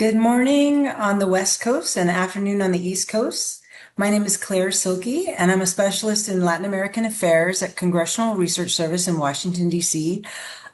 Good morning on the West Coast and afternoon on the East Coast. My name is Claire Silky, and I'm a specialist in Latin American affairs at Congressional Research Service in Washington, D.C.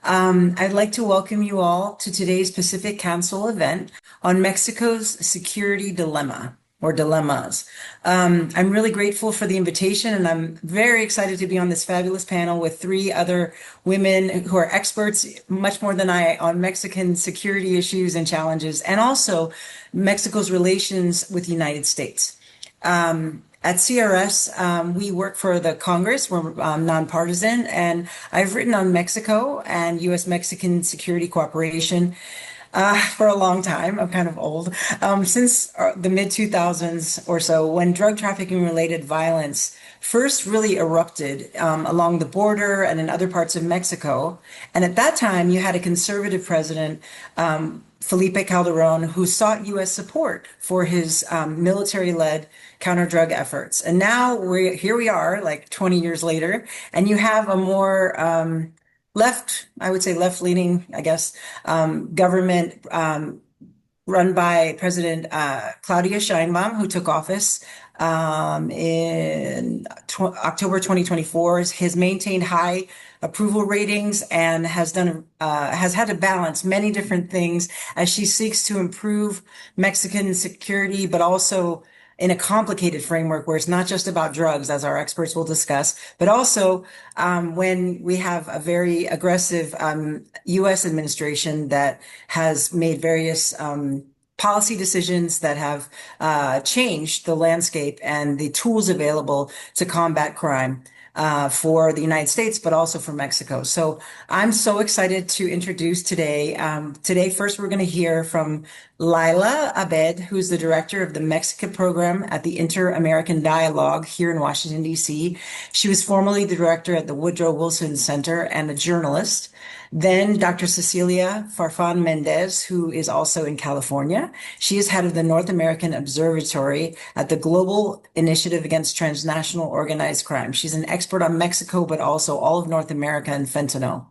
I'd like to welcome you all to today's Pacific Council event on Mexico's security dilemma or dilemmas. I'm really grateful for the invitation, and I'm very excited to be on this fabulous panel with three other women who are experts, much more than I, on Mexican security issues and challenges, and also Mexico's relations with the United States. At CRS, we work for the Congress. We're nonpartisan, and I've written on Mexico and U.S. Mexican security cooperation for a long time. I'm kind of old. Since the mid 2000s or so, when drug trafficking related violence first really erupted along the border and in other parts of Mexico. And at that time, you had a conservative president, Felipe Calderon, who sought U.S. support for his military-led counter-drug efforts. And now here we are, like 20 years later, and you have a more I would say left-leaning, I guess, government run by President Claudia Sheinbaum, who took office in October 2024, has maintained high approval ratings and has had to balance many different things as she seeks to improve Mexican security, but also in a complicated framework where it's not just about drugs, as our experts will discuss, but also when we have a very aggressive U.S. administration that has made various policy decisions that have changed the landscape and the tools available to combat crime for the United States, but also for Mexico. So I'm so excited to introduce today. First, we're going to hear from Lila Abed, who's the director of the Mexico program at the Inter-American Dialogue here in Washington, D.C. She was formerly the director at the Woodrow Wilson Center and a journalist. Then Dr. Cecilia Farfán-Méndez, who is also in California. She is head of the North American Observatory at the Global Initiative Against Transnational Organized Crime. She's an expert on Mexico, but also all of North America and fentanyl.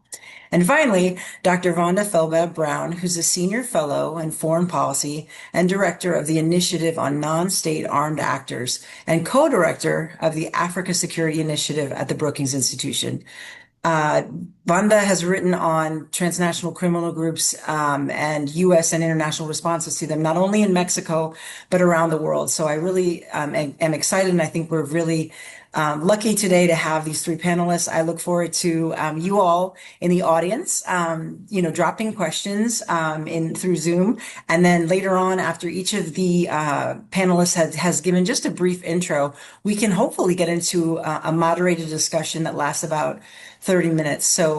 And finally, Dr. Vonda Felba-Brown, who's a senior fellow in foreign policy and director of the Initiative on Non-State Armed Actors and co-director of the Africa Security Initiative at the Brookings Institution. Vonda has written on transnational criminal groups and U.S. and international responses to them, not only in Mexico, but around the world. So I really am excited, and I think we're really lucky today to have these three panelists. I look forward to you all in the audience, dropping questions through Zoom. And then later on, after each of the panelists has given just a brief intro, we can hopefully get into a moderated discussion that lasts about 30 minutes. So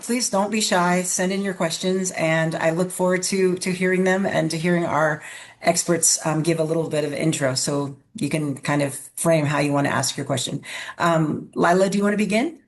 please don't be shy. Send in your questions, and I look forward to hearing them and to hearing our experts give a little bit of intro so you can kind of frame how you want to ask your question. Lila, do you want to begin?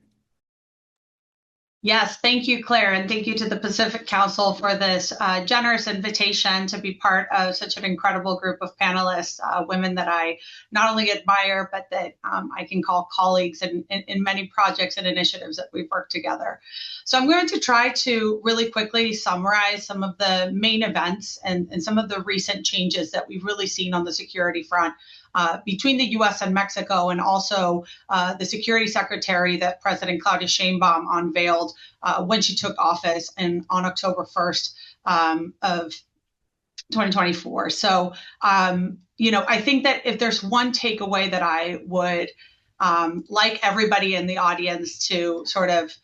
Yes, thank you, Claire, and thank you to the Pacific Council for this generous invitation to be part of such an incredible group of panelists, women that I not only admire, but that I can call colleagues in many projects and initiatives that we've worked together. So I'm going to try to really quickly summarize some of the main events and some of the recent changes that we've really seen on the security front between the U.S. and Mexico, and also the security secretary that President Claudia Sheinbaum unveiled when she took office on October 1st of 2024. So, I think that if there's one takeaway that I would like everybody in the audience to sort of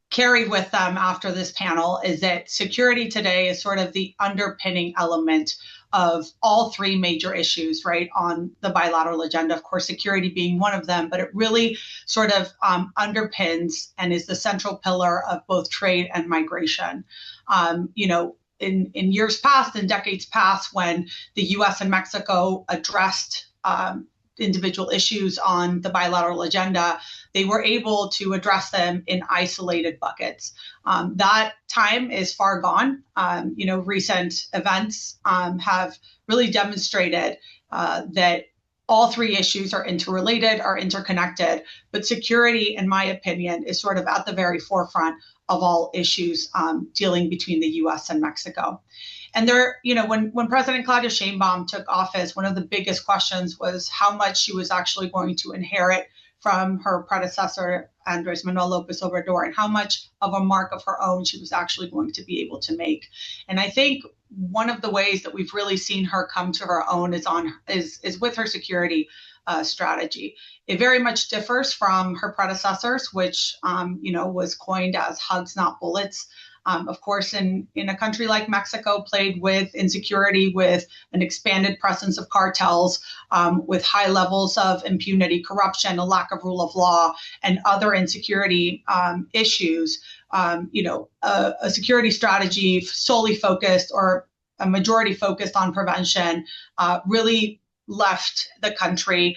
carry with them after this panel is that security today is sort of the underpinning element of all three major issues, right, on the bilateral agenda. Of course, security being one of them, but it really sort of underpins and is the central pillar of both trade and migration. In years past, in decades past, when the U.S. and Mexico addressed individual issues on the bilateral agenda, they were able to address them in isolated buckets. That time is far gone. Recent events have really demonstrated that all three issues are interrelated, are interconnected, but security, in my opinion, is sort of at the very forefront of all issues dealing between the U.S. and Mexico. And there, when President Claudia Sheinbaum took office, one of the biggest questions was how much she was actually going to inherit from her predecessor, Andres Manuel Lopez Obrador, and how much of a mark of her own she was actually going to be able to make. And I think one of the ways that we've really seen her come to her own is with her security strategy. It very much differs from her predecessors, which was coined as hugs, not bullets. Of course, in a country like Mexico, plagued with insecurity, with an expanded presence of cartels, with high levels of impunity, corruption, a lack of rule of law, and other insecurity issues, a security strategy solely focused or a majority focused on prevention really left the country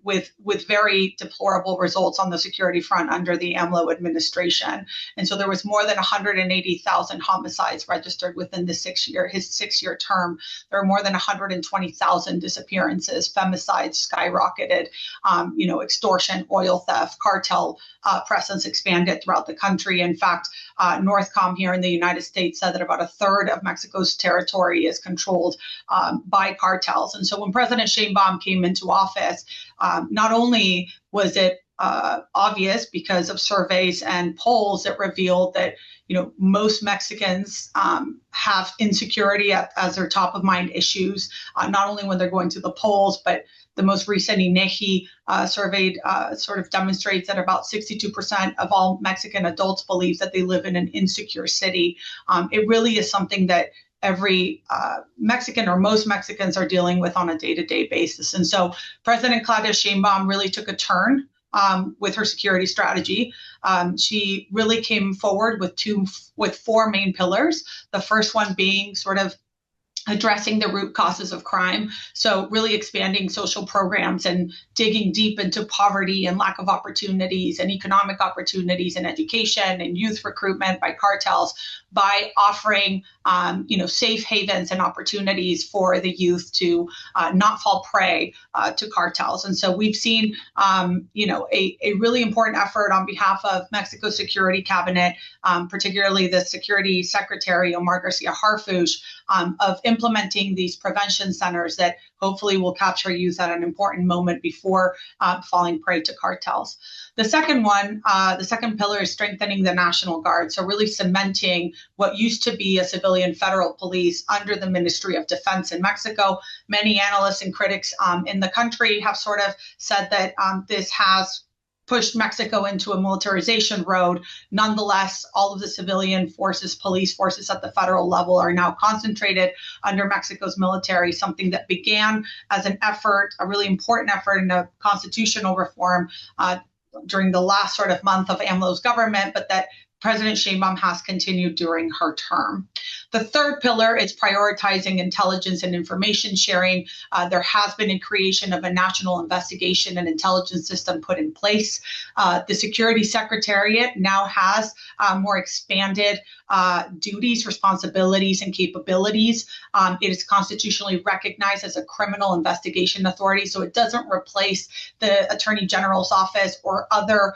with very deplorable results on the security front under the AMLO administration. And so there was more than 180,000 homicides registered within his 6-year term. There were more than 120,000 disappearances, femicides skyrocketed, extortion, oil theft, cartel presence expanded throughout the country. In fact, Northcom here in the United States said that about a third of Mexico's territory is controlled by cartels. And so when President Sheinbaum came into office, not only was it obvious because of surveys and polls that revealed that most Mexicans have insecurity as their top of mind issues, not only when they're going to the polls, but the most recent INEGI survey sort of demonstrates that about 62% of all Mexican adults believe that they live in an insecure city. It really is something that every Mexican or most Mexicans are dealing with on a day-to-day basis. And so President Claudia Sheinbaum really took a turn with her security strategy. She really came forward with four main pillars. The first one being sort of addressing the root causes of crime. So really expanding social programs and digging deep into poverty and lack of opportunities and economic opportunities and education and youth recruitment by cartels by offering, safe havens and opportunities for the youth to not fall prey to cartels. And so we've seen, a really important effort on behalf of Mexico's security cabinet, particularly the security secretary, Omar Garcia Harfuch, of implementing these prevention centers that hopefully will capture youth at an important moment before falling prey to cartels. The second pillar is strengthening the National Guard. So really cementing what used to be a civilian federal police under the Ministry of Defense in Mexico. Many analysts and critics in the country have sort of said that this has pushed Mexico into a militarization road. Nonetheless, all of the civilian forces, police forces at the federal level are now concentrated under Mexico's military, something that began as an effort, a really important effort in a constitutional reform during the last sort of month of AMLO's government, but that President Sheinbaum has continued during her term. The third pillar is prioritizing intelligence and information sharing. There has been a creation of a national investigation and intelligence system put in place. The Security Secretariat now has more expanded duties, responsibilities, and capabilities. It is constitutionally recognized as a criminal investigation authority, so it doesn't replace the Attorney General's office or other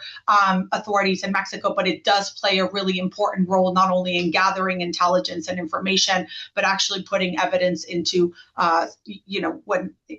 authorities in Mexico, but it does play a really important role, not only in gathering intelligence and information, but actually putting evidence into,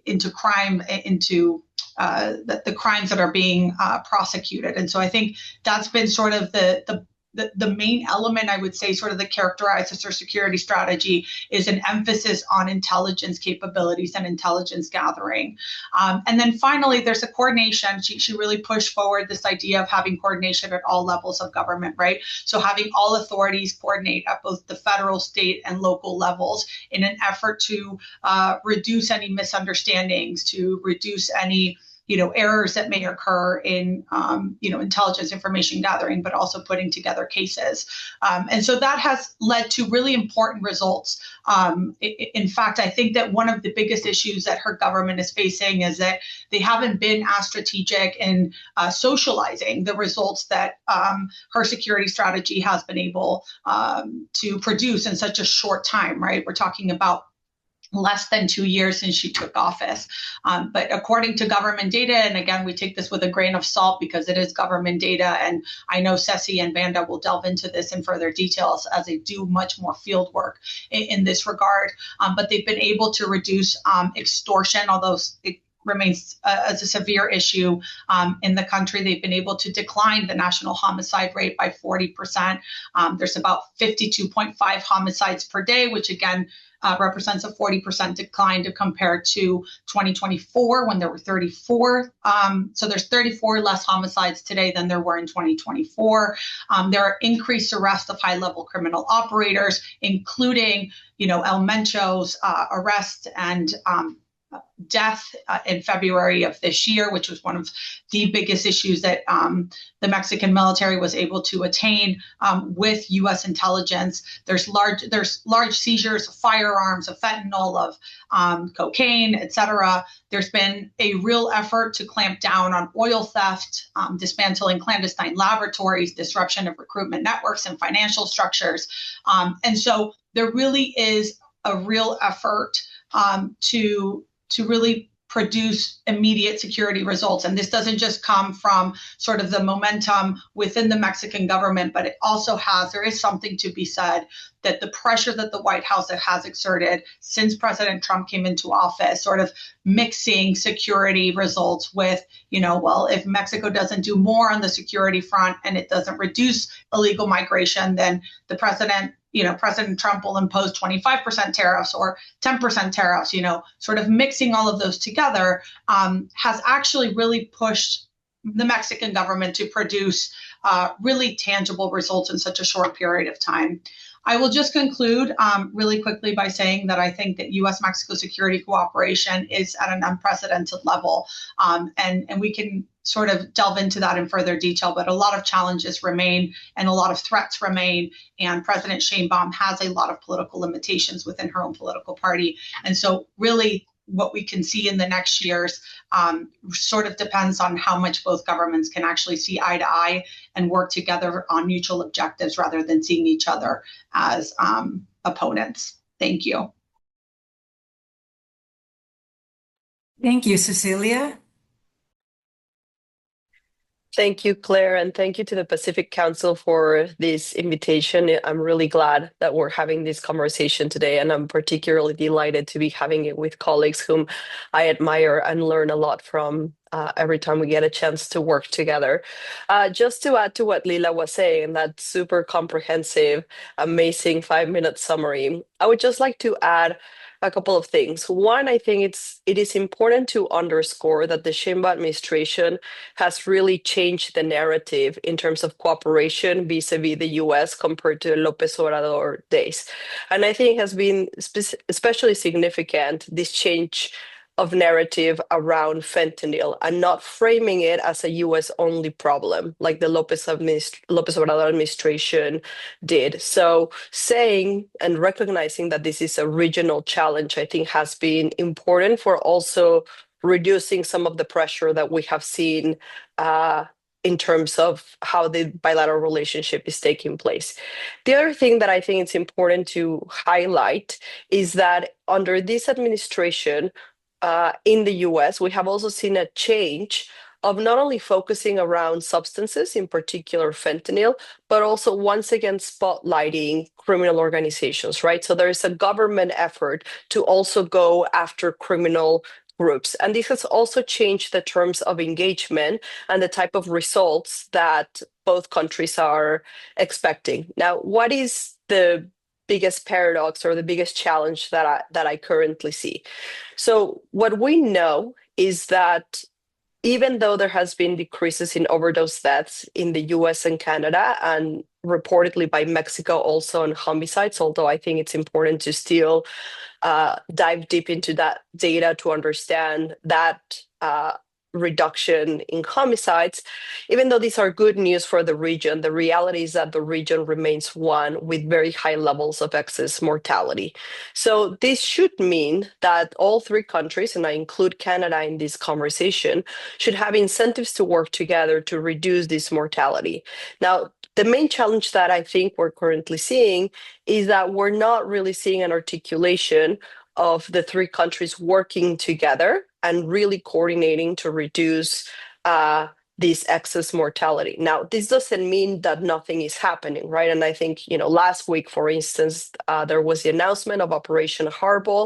into crime, into the crimes that are being prosecuted. And so I think that's been sort of the main element, I would say, sort of that characterizes her security strategy is an emphasis on intelligence capabilities and intelligence gathering. And then finally, there's a coordination. She really pushed forward this idea of having coordination at all levels of government, right? So having all authorities coordinate at both the federal, state, and local levels in an effort to reduce any misunderstandings, to reduce any errors that may occur in, intelligence information gathering, but also putting together cases. And so that has led to really important results. In fact, I think that one of the biggest issues that her government is facing is that they haven't been as strategic in socializing the results that her security strategy has been able to produce in such a short time, right? We're talking about less than 2 years since she took office. But according to government data, and again, we take this with a grain of salt because it is government data, and I know Ceci and Vanda will delve into this in further details as they do much more field work in this regard. But they've been able to reduce extortion, although it remains as a severe issue in the country. They've been able to decline the national homicide rate by 40%. There's about 52.5 homicides per day, which again represents a 40% decline to compare to 2024 when there were 34. So there's 34 less homicides today than there were in 2024. There are increased arrests of high-level criminal operators, including, El Mencho's arrest and death in February of this year, which was one of the biggest issues that the Mexican military was able to attain with U.S. intelligence. There's large seizures of firearms, of fentanyl, of cocaine, etc. There's been a real effort to clamp down on oil theft, dismantling clandestine laboratories, disruption of recruitment networks and financial structures. And so there really is a real effort to really produce immediate security results. And this doesn't just come from sort of the momentum within the Mexican government, but there is something to be said that the pressure that the White House has exerted since President Trump came into office, sort of mixing security results with, if Mexico doesn't do more on the security front and it doesn't reduce illegal migration, then President Trump will impose 25% tariffs or 10% tariffs, sort of mixing all of those together has actually really pushed the Mexican government to produce really tangible results in such a short period of time. I will just conclude really quickly by saying that I think that U.S. Mexico security cooperation is at an unprecedented level. And we can sort of delve into that in further detail, but a lot of challenges remain and a lot of threats remain. And President Sheinbaum has a lot of political limitations within her own political party. And so really what we can see in the next years sort of depends on how much both governments can actually see eye to eye and work together on mutual objectives rather than seeing each other as opponents. Thank you. Thank you, Cecilia. Thank you, Claire, and thank you to the Pacific Council for this invitation. I'm really glad that we're having this conversation today, and I'm particularly delighted to be having it with colleagues whom I admire and learn a lot from every time we get a chance to work together. Just to add to what Lila was saying, that super comprehensive, amazing 5-minute summary, I would just like to add a couple of things. One, I think it is important to underscore that the Sheinbaum administration has really changed the narrative in terms of cooperation vis-a-vis the US compared to López Obrador days. And I think it has been especially significant, this change of narrative around fentanyl and not framing it as a US only problem like the López Obrador administration did. So saying and recognizing that this is a regional challenge, I think has been important for also reducing some of the pressure that we have seen in terms of how the bilateral relationship is taking place. The other thing that I think it's important to highlight is that under this administration, in the US, we have also seen a change of not only focusing around substances, in particular fentanyl, but also once again spotlighting criminal organizations, right? So there is a government effort to also go after criminal groups. And this has also changed the terms of engagement and the type of results that both countries are expecting. Now, what is the biggest paradox or the biggest challenge that I currently see? So what we know is that even though there has been decreases in overdose deaths in the US and Canada, and reportedly by Mexico also on homicides, although I think it's important to still dive deep into that data to understand that reduction in homicides, even though these are good news for the region, the reality is that the region remains one with very high levels of excess mortality. So this should mean that all three countries, and I include Canada in this conversation, should have incentives to work together to reduce this mortality. Now, the main challenge that I think we're currently seeing is that we're not really seeing an articulation of the three countries working together and really coordinating to reduce this excess mortality. Now, this doesn't mean that nothing is happening, right? And I think, last week, for instance, there was the announcement of Operation Harbor,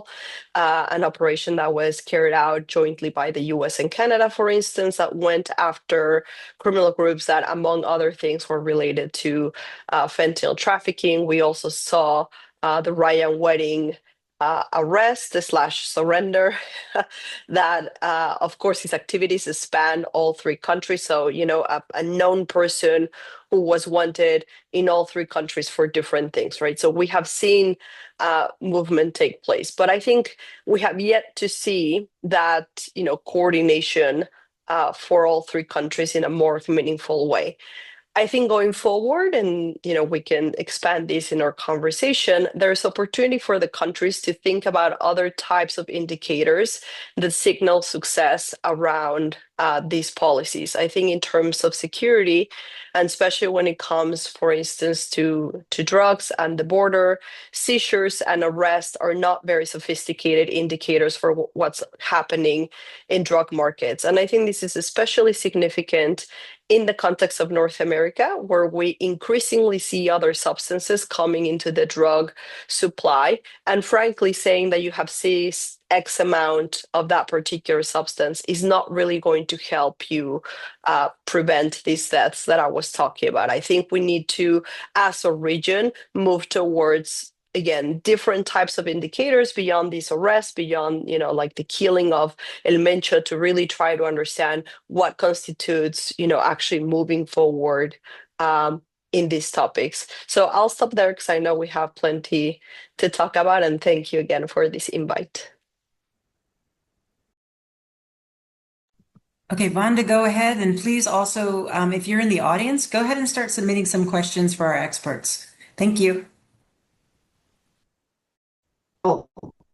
an operation that was carried out jointly by the U.S. and Canada, for instance, that went after criminal groups that, among other things, were related to fentanyl trafficking. We also saw the Ryan Wedding arrest/surrender that, of course, his activities span all three countries. So, a known person who was wanted in all three countries for different things, right? So we have seen movement take place, but I think we have yet to see that, coordination for all three countries in a more meaningful way. I think going forward, and we can expand this in our conversation, there's opportunity for the countries to think about other types of indicators that signal success around these policies. I think in terms of security, and especially when it comes, for instance, to drugs and the border, seizures and arrests are not very sophisticated indicators for what's happening in drug markets. And I think this is especially significant in the context of North America, where we increasingly see other substances coming into the drug supply, and frankly, saying that you have seized X amount of that particular substance is not really going to help you prevent these deaths that I was talking about. I think we need to, as a region, move towards, again, different types of indicators beyond these arrests, beyond, like the killing of El Mencho, to really try to understand what constitutes, actually moving forward in these topics. So I'll stop there because I know we have plenty to talk about, and thank you again for this invite. Okay, Vonda, go ahead. And please also, if you're in the audience, go ahead and start submitting some questions for our experts. Thank you. Oh,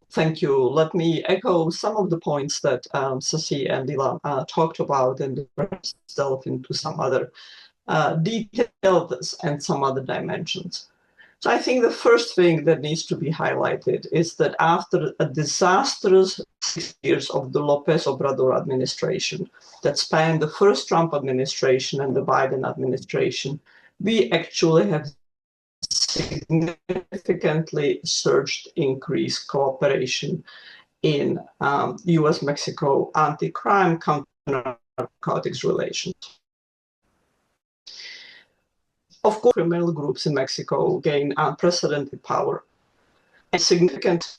thank you. Let me echo some of the points that Cecilia and Lila talked about, and perhaps delve into some other details and some other dimensions. So I think the first thing that needs to be highlighted is that after a disastrous 6 years of the López Obrador administration that spanned the first Trump administration and the Biden administration, we actually have significantly surged increased cooperation in U.S. Mexico anti-crime, counter-narcotics relations. Of course, criminal groups in Mexico gain unprecedented power and significantly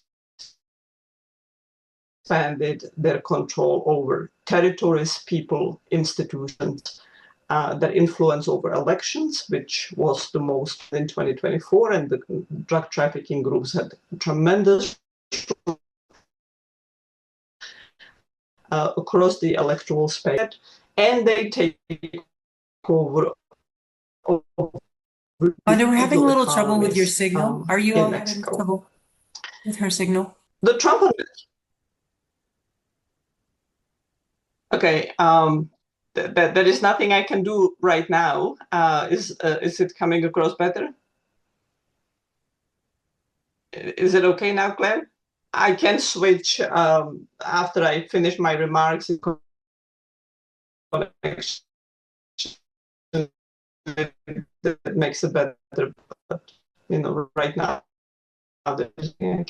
expanded their control over territories, people, institutions, their influence over elections, which was the most in 2024, and the drug trafficking groups had tremendous across the electoral space, and they take over. Vonda, we're having a little trouble with your signal. Are you all having trouble with her signal? The Trump. Okay. There is nothing I can do right now. Is it coming across better? Is it okay now, Claire? I can switch after I finish my remarks. That makes it better, but right now there's nothing I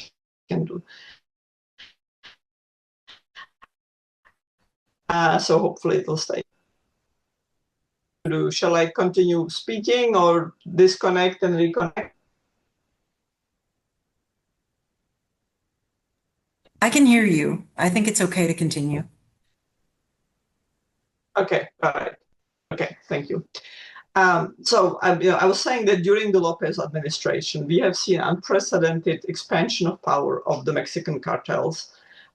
can do. So hopefully it'll stay. Shall I continue speaking or disconnect and reconnect? I can hear you. I think it's okay to continue. Okay, all right. Okay, thank you. So I was saying that during the López administration, we have seen unprecedented expansion of power of the Mexican cartels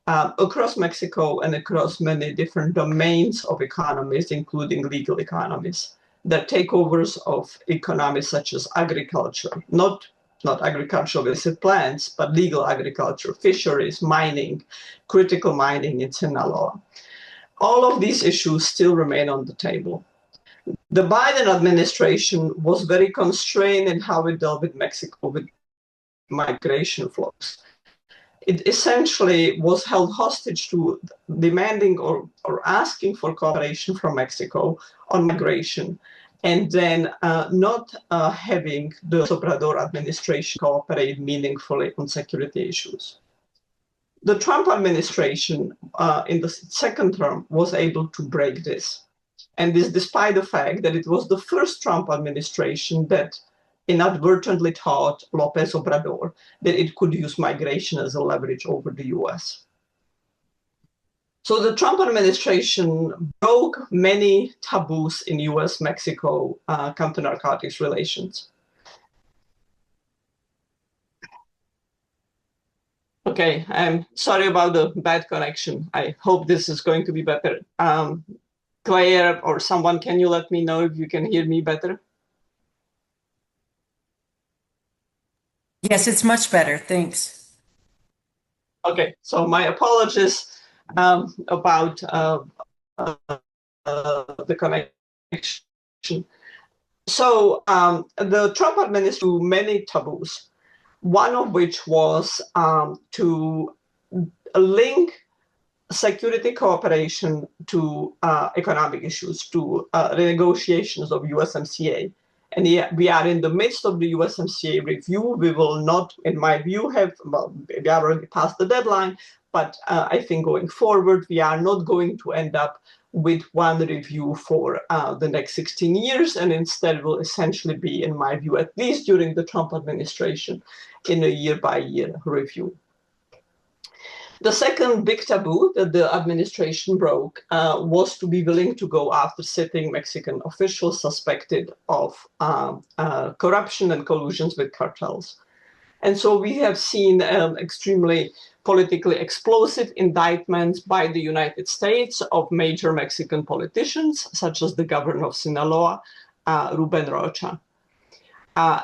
across Mexico and across many different domains of economies, including legal economies. The takeovers of economies such as agriculture, not agriculture with plants, but legal agriculture, fisheries, mining, critical mining in Sinaloa. All of these issues still remain on the table. The Biden administration was very constrained in how it dealt with Mexico with migration flows. it essentially was held hostage to demanding or asking for cooperation from Mexico on migration, and then not having the Observatory administration cooperate meaningfully on security issues. The Trump administration in the second term was able to break this. And this despite the fact that it was the first Trump administration that inadvertently taught López Obrador that it could use migration as a leverage over the US. So the Trump administration broke many taboos in U.S. Mexico counter-narcotics relations. Okay, I'm sorry about the bad connection. I hope this is going to be better. Claire or someone, can you let me know if you can hear me better? Yes, it's much better. Thanks. Okay, so my apologies about the connection. So the Trump administration had many taboos, one of which was to link security cooperation to economic issues, to renegotiations of USMCA. And we are in the midst of the USMCA review. We will not, in my view, we are already past the deadline, but I think going forward, we are not going to end up with one review for the next 16 years, and instead will essentially be, in my view, at least during the Trump administration, in a year-by-year review. The second big taboo that the administration broke was to be willing to go after sitting Mexican officials suspected of corruption and collusions with cartels. And so we have seen extremely politically explosive indictments by the United States of major Mexican politicians, such as the governor of Sinaloa, Rubén Rocha.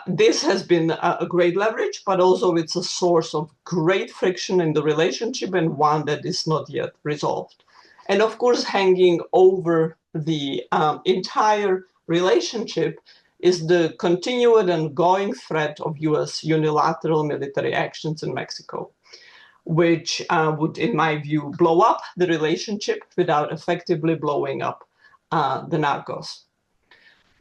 This has been a great leverage, but also it's a source of great friction in the relationship and one that is not yet resolved. And of course, hanging over the entire relationship is the continued and ongoing threat of US unilateral military actions in Mexico, which would, in my view, blow up the relationship without effectively blowing up the narcos.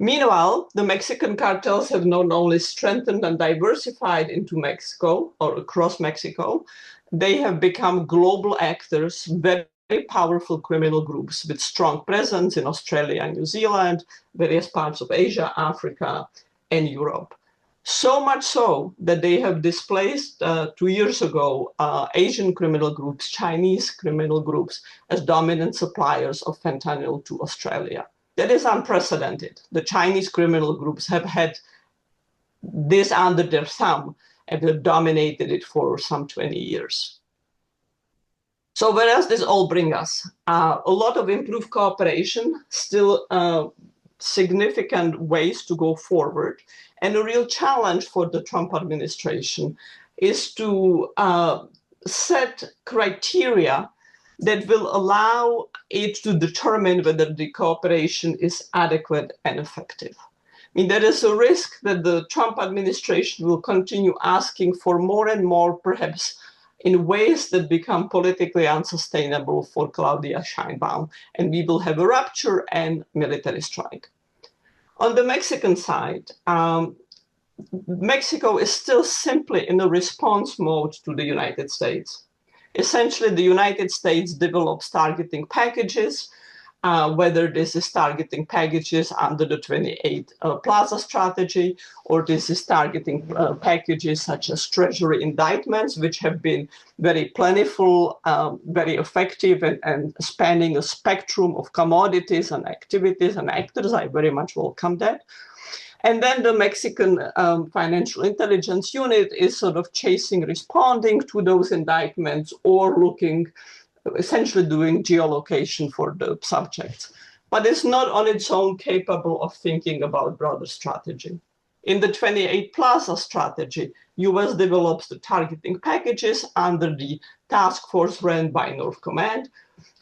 Meanwhile, the Mexican cartels have not only strengthened and diversified into Mexico or across Mexico, they have become global actors, very powerful criminal groups with strong presence in Australia and New Zealand, various parts of Asia, Africa, and Europe. So much so that they have displaced 2 years ago Asian criminal groups, Chinese criminal groups as dominant suppliers of fentanyl to Australia. That is unprecedented. The Chinese criminal groups have had this under their thumb and have dominated it for some 20 years. So where does this all bring us? A lot of improved cooperation, still significant ways to go forward. And a real challenge for the Trump administration is to set criteria that will allow it to determine whether the cooperation is adequate and effective. I mean, there is a risk that the Trump administration will continue asking for more and more, perhaps in ways that become politically unsustainable for Claudia Sheinbaum, and we will have a rupture and military strike. On the Mexican side, Mexico is still simply in a response mode to the United States. Essentially, the United States develops targeting packages, whether this is targeting packages under the 28 Plaza strategy, or this is targeting packages such as Treasury indictments, which have been very plentiful, very effective, and spanning a spectrum of commodities and activities and actors. I very much welcome that. And then the Mexican Financial Intelligence Unit is sort of responding to those indictments or looking, essentially doing geolocation for the subjects. But it's not on its own capable of thinking about broader strategy. In the 28 Plaza strategy, US develops the targeting packages under the task force ran by North Command,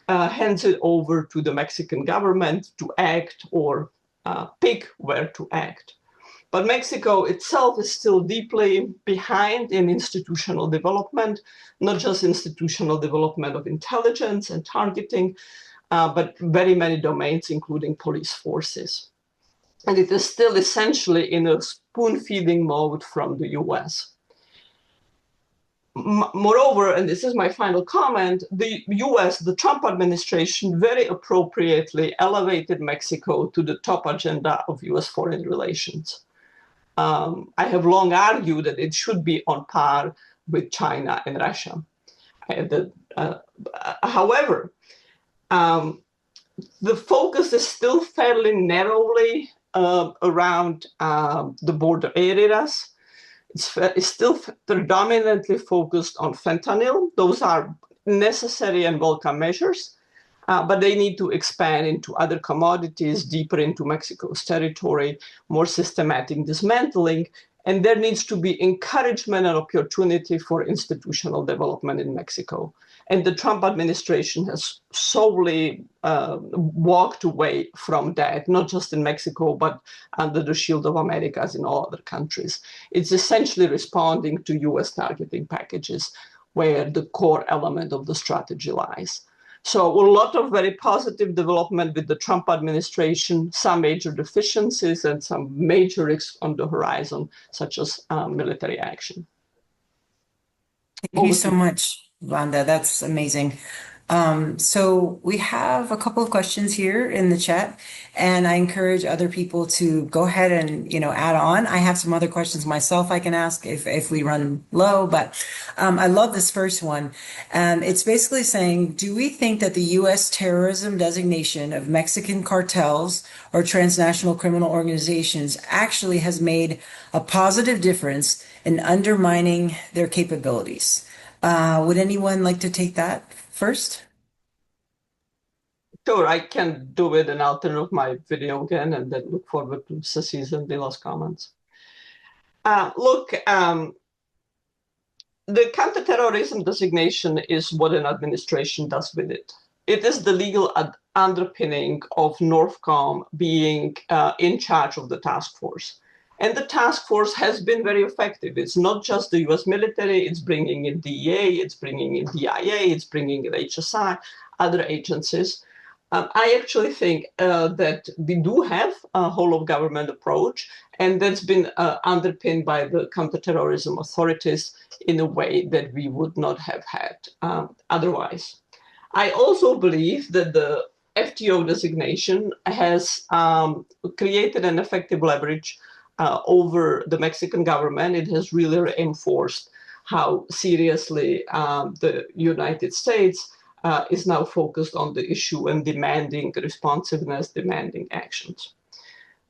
hands it over to the Mexican government to act or pick where to act. But Mexico itself is still deeply behind in institutional development, not just institutional development of intelligence and targeting, but very many domains, including police forces. And it is still essentially in a spoon-feeding mode from the US. Moreover, and this is my final comment, the US, the Trump administration, very appropriately elevated Mexico to the top agenda of US foreign relations. I have long argued that it should be on par with China and Russia. However, the focus is still fairly narrowly around the border areas. It's still predominantly focused on fentanyl. Those are necessary and welcome measures, but they need to expand into other commodities, deeper into Mexico's territory, more systematic dismantling, and there needs to be encouragement and opportunity for institutional development in Mexico. And the Trump administration has solely walked away from that, not just in Mexico, but under the shield of Americas in all other countries. It's essentially responding to US targeting packages where the core element of the strategy lies. So a lot of very positive development with the Trump administration, some major deficiencies and some major risks on the horizon, such as military action. Thank you so much, Wanda. That's amazing. So we have a couple of questions here in the chat, and I encourage other people to go ahead and, add on. I have some other questions myself I can ask if we run low, but I love this first one. It's basically saying, do we think that the U.S. terrorism designation of Mexican cartels or transnational criminal organizations actually has made a positive difference in undermining their capabilities? Would anyone like to take that first? Sure, I can do it, and I'll turn off my video again and then look forward to Cecilia's and Lila's comments. The counterterrorism designation is what an administration does with it. It is the legal underpinning of NORTHCOM being in charge of the task force. And the task force has been very effective. It's not just the US military, it's bringing in DEA, it's bringing in DIA, it's bringing in HSI, other agencies. I actually think that we do have a whole of government approach, and that's been underpinned by the counterterrorism authorities in a way that we would not have had otherwise. I also believe that the FTO designation has created an effective leverage over the Mexican government. It has really reinforced how seriously the United States is now focused on the issue and demanding responsiveness, demanding actions.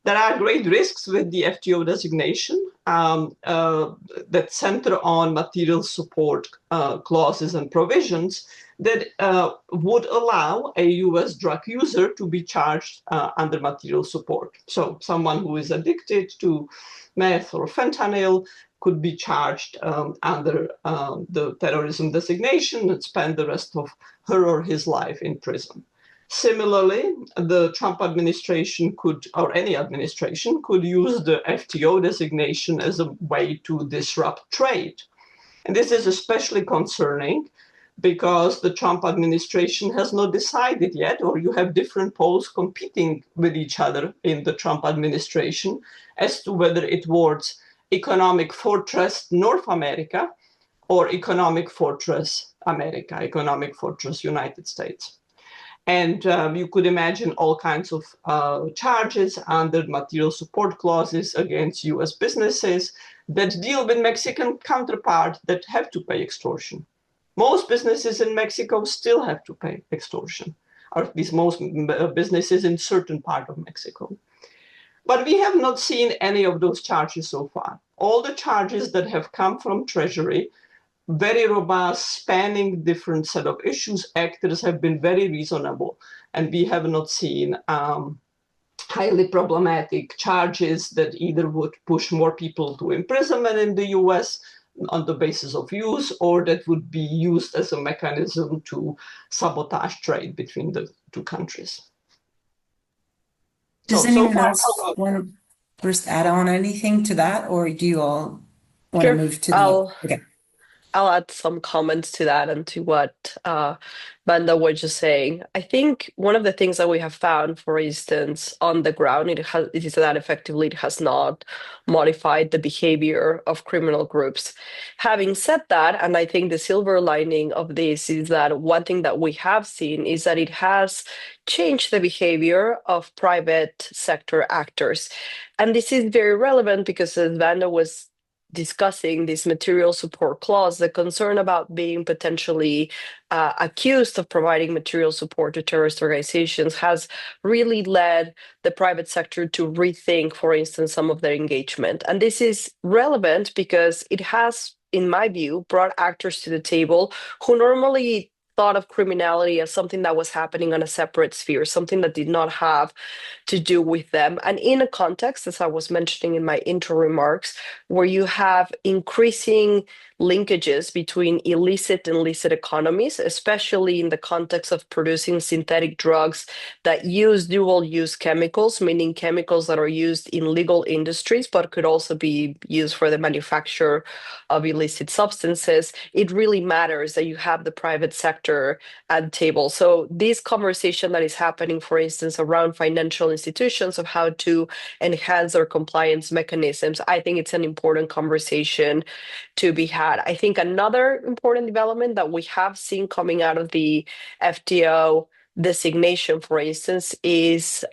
There are great risks with the FTO designation that center on material support clauses and provisions that would allow a US drug user to be charged under material support. So someone who is addicted to meth or fentanyl could be charged under the terrorism designation and spend the rest of her or his life in prison. Similarly, the Trump administration could, or any administration, could use the FTO designation as a way to disrupt trade. And this is especially concerning because the Trump administration has not decided yet, or you have different poles competing with each other in the Trump administration as to whether it wants economic fortress North America or economic fortress America, economic fortress United States. And you could imagine all kinds of charges under material support clauses against US businesses that deal with Mexican counterparts that have to pay extortion. Most businesses in Mexico still have to pay extortion, or at least most businesses in certain part of Mexico. But we have not seen any of those charges so far. All the charges that have come from Treasury, very robust, spanning different set of issues, actors have been very reasonable, and we have not seen highly problematic charges that either would push more people to imprisonment in the US on the basis of use, or that would be used as a mechanism to sabotage trade between the two countries. Does anyone else want to? first add on anything to that, or do you all want to Sure. move to I'll okay. I'll add some comments to that and to what Banda was just saying. I think one of the things that we have found, for instance, on the ground, it is that effectively it has not modified the behavior of criminal groups. Having said that, and I think the silver lining of this is that one thing that we have seen is that it has changed the behavior of private sector actors. And this is very relevant because, as Vanda was discussing this material support clause, the concern about being potentially accused of providing material support to terrorist organizations has really led the private sector to rethink, for instance, some of their engagement. And this is relevant because it has, in my view, brought actors to the table who normally thought of criminality as something that was happening on a separate sphere, something that did not have to do with them. And in a context, as I was mentioning in my intro remarks, where you have increasing linkages between illicit and licit economies, especially in the context of producing synthetic drugs that use dual use chemicals, meaning chemicals that are used in legal industries, but could also be used for the manufacture of illicit substances, it really matters that you have the private sector at the table. So this conversation that is happening, for instance, around financial institutions of how to enhance their compliance mechanisms, I think it's an important conversation to be had. I think another important development that we have seen coming out of the FTO designation, for instance, is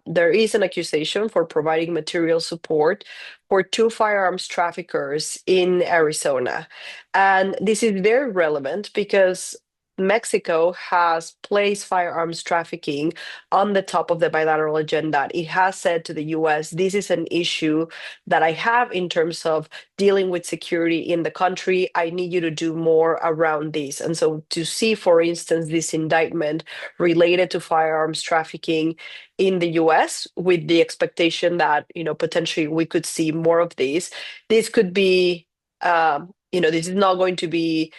there is an accusation for providing material support for 2 firearms traffickers in Arizona. And this is very relevant because Mexico has placed firearms trafficking on the top of the bilateral agenda. It has said to the US, this is an issue that I have in terms of dealing with security in the country. I need you to do more around this. And so to see, for instance, this indictment related to firearms trafficking in the US with the expectation that, potentially we could see more of these, this could be, this is not going to be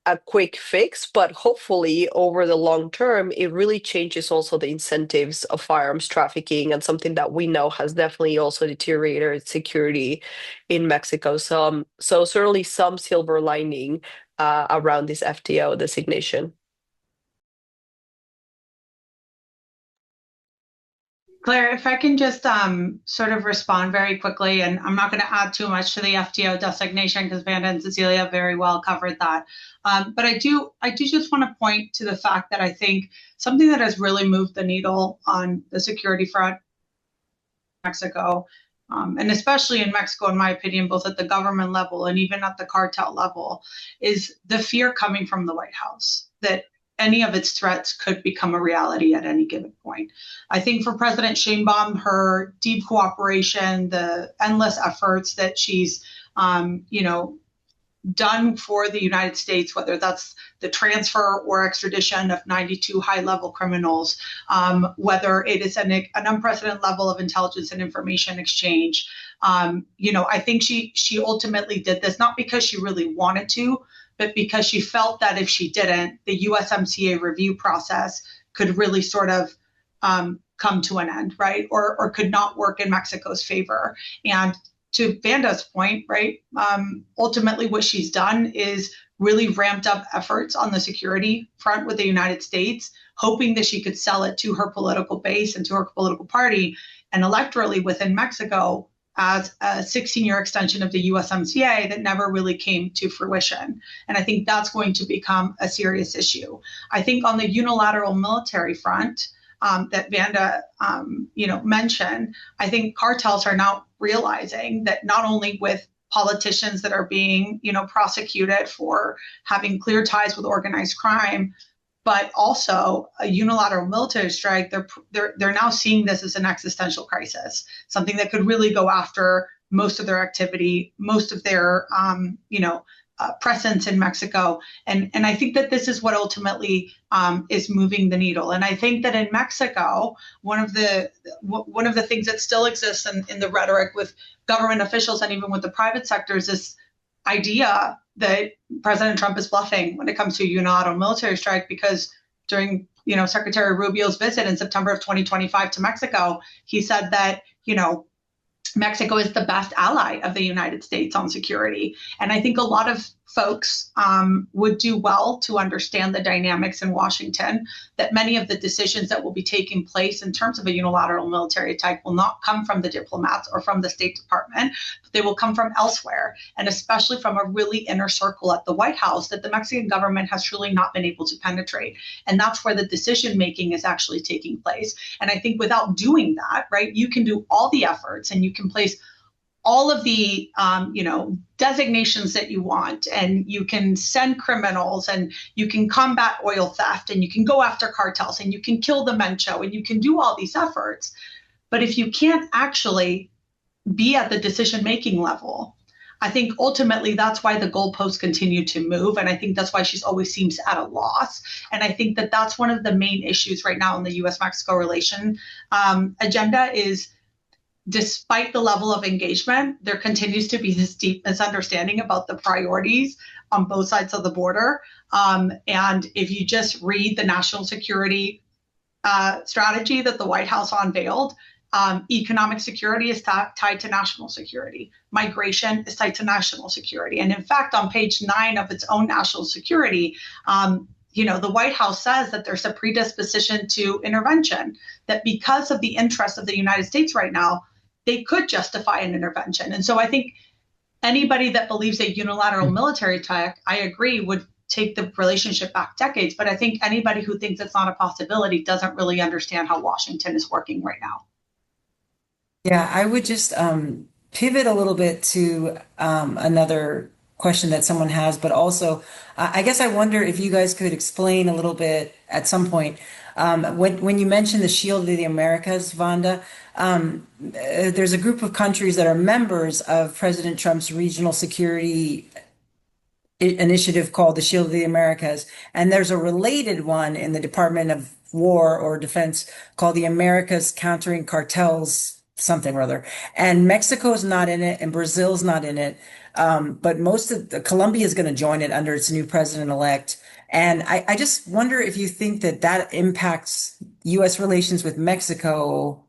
a quick fix, but hopefully over the long term, it really changes also the incentives of firearms trafficking, and something that we know has definitely also deteriorated security in Mexico. So certainly some silver lining around this FTO designation. Claire, if I can just sort of respond very quickly, and I'm not going to add too much to the FTO designation because Vanda and Cecilia very well covered that. But I do just want to point to the fact that I think something that has really moved the needle on the security front in Mexico, and especially in Mexico, in my opinion, both at the government level and even at the cartel level, is the fear coming from the White House that any of its threats could become a reality at any given point. I think for President Sheinbaum, her deep cooperation, the endless efforts that she's, done for the United States, whether that's the transfer or extradition of 92 high-level criminals, whether it is an unprecedented level of intelligence and information exchange. I think she ultimately did this not because she really wanted to, but because she felt that if she didn't, the USMCA review process could really sort of come to an end, right? Or could not work in Mexico's favor. And to Vanda's point, right, ultimately what she's done is really ramped up efforts on the security front with the United States, hoping that she could sell it to her political base and to her political party, and electorally within Mexico as a 16-year extension of the USMCA that never really came to fruition. And I think that's going to become a serious issue. I think on the unilateral military front, that Vanda, mentioned, I think cartels are now realizing that not only with politicians that are being, prosecuted for having clear ties with organized crime, but also a unilateral military strike, they're now seeing this as an existential crisis, something that could really go after most of their activity, most of their, presence in Mexico. And I think that this is what ultimately is moving the needle. And I think that in Mexico, one of the things that still exists in the rhetoric with government officials and even with the private sector is this idea that President Trump is bluffing when it comes to a unilateral military strike, because during Secretary Rubio's visit in September of 2025 to Mexico, he said that Mexico is the best ally of the United States on security. And I think a lot of folks would do well to understand the dynamics in Washington, that many of the decisions that will be taking place in terms of a unilateral military attack will not come from the diplomats or from the State Department, but they will come from elsewhere, and especially from a really inner circle at the White House that the Mexican government has truly not been able to penetrate. And that's where the decision making is actually taking place. And I think without doing that, right, you can do all the efforts and you can place all of the designations that you want, and you can send criminals, and you can combat oil theft, and you can go after cartels, and you can kill the Mencho, and you can do all these efforts. But if you can't actually be at the decision-making level, I think ultimately that's why the goalposts continue to move. And I think that's why she's always seems at a loss. And I think that that's one of the main issues right now in the U.S. Mexico relation agenda is, despite the level of engagement, there continues to be this deep misunderstanding about the priorities on both sides of the border. And if you just read the national security strategy that the White House unveiled, economic security is tied to national security. Migration is tied to national security. And in fact, on page 9 of its own national security, the White House says that there's a predisposition to intervention, that because of the interests of the United States right now, they could justify an intervention. And so I think anybody that believes a unilateral military attack, I agree, would take the relationship back decades. But I think anybody who thinks it's not a possibility doesn't really understand how Washington is working right now. Yeah, I would just pivot a little bit to another question that someone has, but also I guess I wonder if you guys could explain a little bit at some point when you mentioned the Shield of the Americas, Vanda. There's a group of countries that are members of President Trump's regional security initiative called the Shield of the Americas, and there's a related one in the Department of War or Defense called the Americas Countering Cartels something or other. And Mexico's not in it, and Brazil's not in it. But most of Colombia is going to join it under its new president-elect. And I just wonder if you think that impacts U.S. relations with Mexico,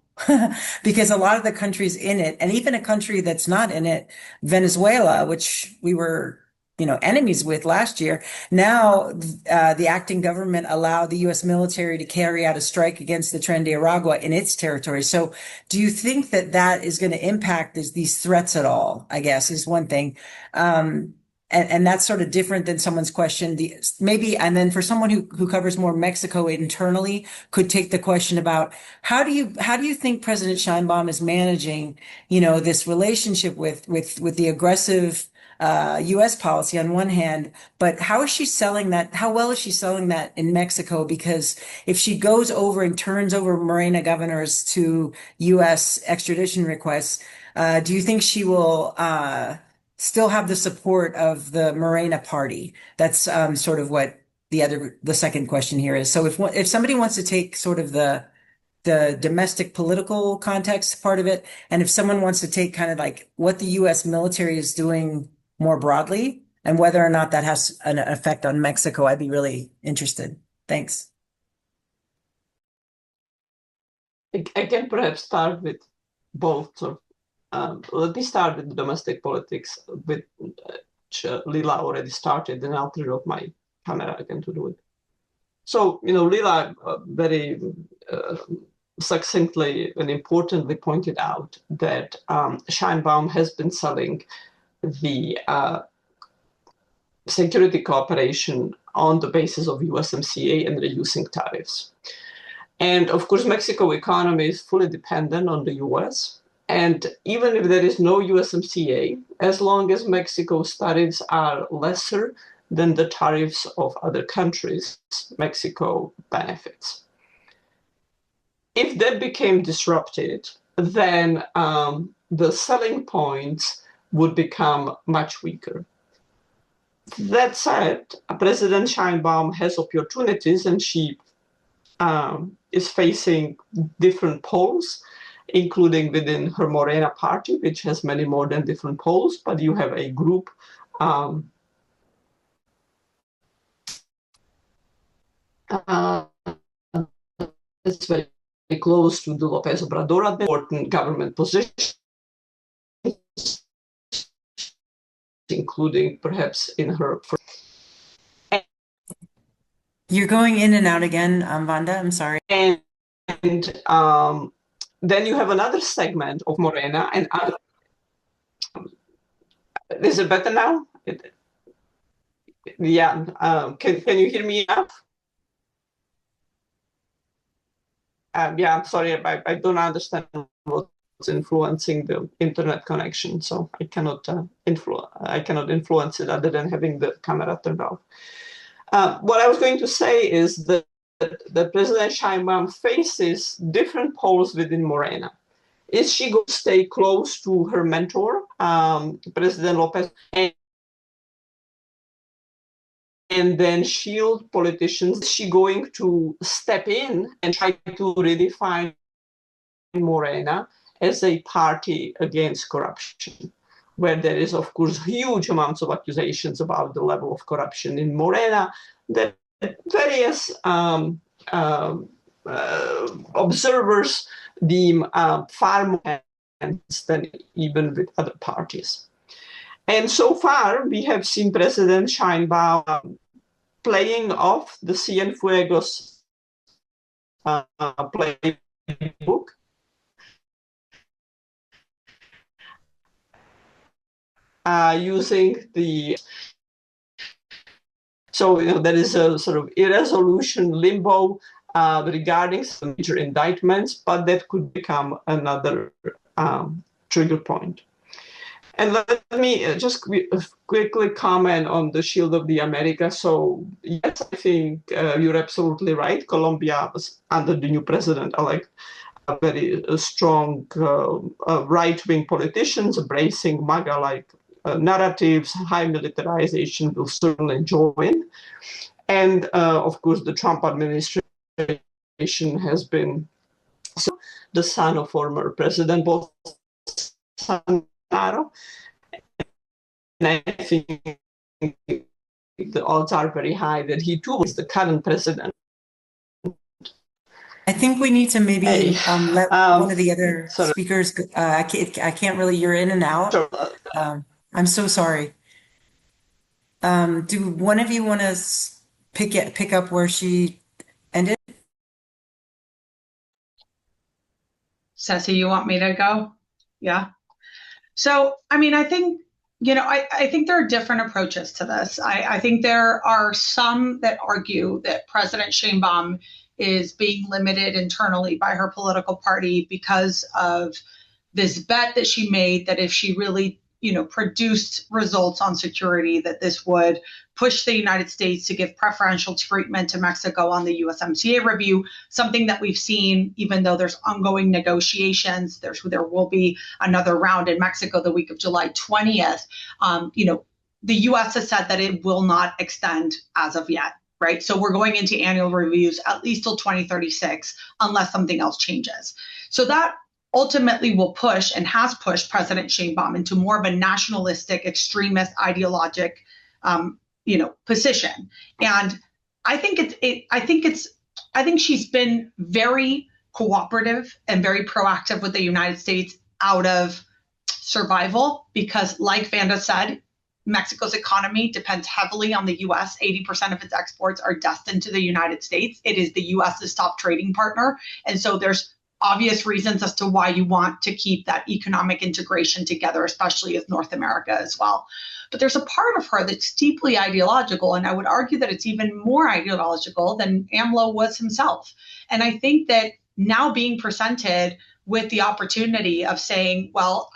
because a lot of the countries in it, and even a country that's not in it, Venezuela, which we were enemies with last year. Now, the acting government allowed the U.S. military to carry out a strike against the Tren de Aragua in its territory. So do you think that is going to impact these threats at all, I guess, is one thing. And that's sort of different than someone's question. And then for someone who covers more Mexico internally, could take the question about how do you think President Sheinbaum is managing, this relationship with the aggressive U.S. policy on one hand, but how is she selling that? How well is she selling that in Mexico? Because if she goes over and turns over Morena governors to U.S. extradition requests, do you think she will still have the support of the Morena party? That's sort of what the second question here is. So if somebody wants to take sort of the domestic political context part of it, and if someone wants to take kind of like what the U.S. military is doing more broadly, and whether or not that has an effect on Mexico, I'd be really interested. Thanks. I can perhaps start with both. So, let me start with domestic politics, which Lila already started, and I'll turn off my camera again to do it. So, Lila very succinctly and importantly pointed out that Sheinbaum has been selling the security cooperation on the basis of USMCA and reducing tariffs. And of course, Mexico economy is fully dependent on the US. And even if there is no USMCA, as long as Mexico's tariffs are lesser than the tariffs of other countries, Mexico benefits. If that became disrupted, then the selling points would become much weaker. That said, President Sheinbaum has opportunities, and she is facing different poles, including within her Morena party, which has many more than different poles, but you have a group that's very close to the López Obrador, important government position. including perhaps in her. You're going in and out again, Vanda. I'm sorry. And then you have another segment of Morena and other. Is it better now? Yeah. Can you hear me now? Yeah, I'm sorry. I don't understand what's influencing the internet connection, so I cannot influence it other than having the camera turned off. What I was going to say is that President Sheinbaum faces different poles within Morena. Is she going to stay close to her mentor, President Lopez, and then shield politicians? Is she going to step in and try to redefine Morena as a party against corruption, where there is, of course, huge amounts of accusations about the level of corruption in Morena that various observers deem far more than even with other parties. And so far, we have seen President Sheinbaum playing off the Cienfuegos playbook. Using the, so there is a sort of irresolution limbo regarding some major indictments, but that could become another trigger point. And let me just quickly comment on the Shield of the Americas. So yes, I think you're absolutely right. Colombia was under the new president-elect a very strong right-wing politicians embracing MAGA-like narratives. High militarization will certainly join. And of course, the Trump administration has been the son of former President Bolsonaro. And I think the odds are very high that he too is the current president. I think we need to maybe let one of the other speakers. I can't really. You're in and out. Sure. I'm so sorry. Do one of you want to pick up where she ended? Ceci, you want me to go? Yeah. So, I mean, I think, I think there are different approaches to this. I think there are some that argue that President Sheinbaum is being limited internally by her political party because of this bet that she made that if she really, produced results on security, that this would push the United States to give preferential treatment to Mexico on the USMCA review, something that we've seen, even though there's ongoing negotiations, there will be another round in Mexico the week of July 20th. The US has said that it will not extend as of yet. Right. So we're going into annual reviews at least till 2036, unless something else changes. So that ultimately will push and has pushed President Sheinbaum into more of a nationalistic, extremist, ideologic, position. And I think she's been very cooperative and very proactive with the United States out of survival, because, like Vanda said, Mexico's economy depends heavily on the U.S. 80% of its exports are destined to the United States. It is the U.S.'s top trading partner. And so there's obvious reasons as to why you want to keep that economic integration together, especially as North America as well. But there's a part of her that's deeply ideological, and I would argue that it's even more ideological than AMLO was himself. And I think that now being presented with the opportunity of saying, well,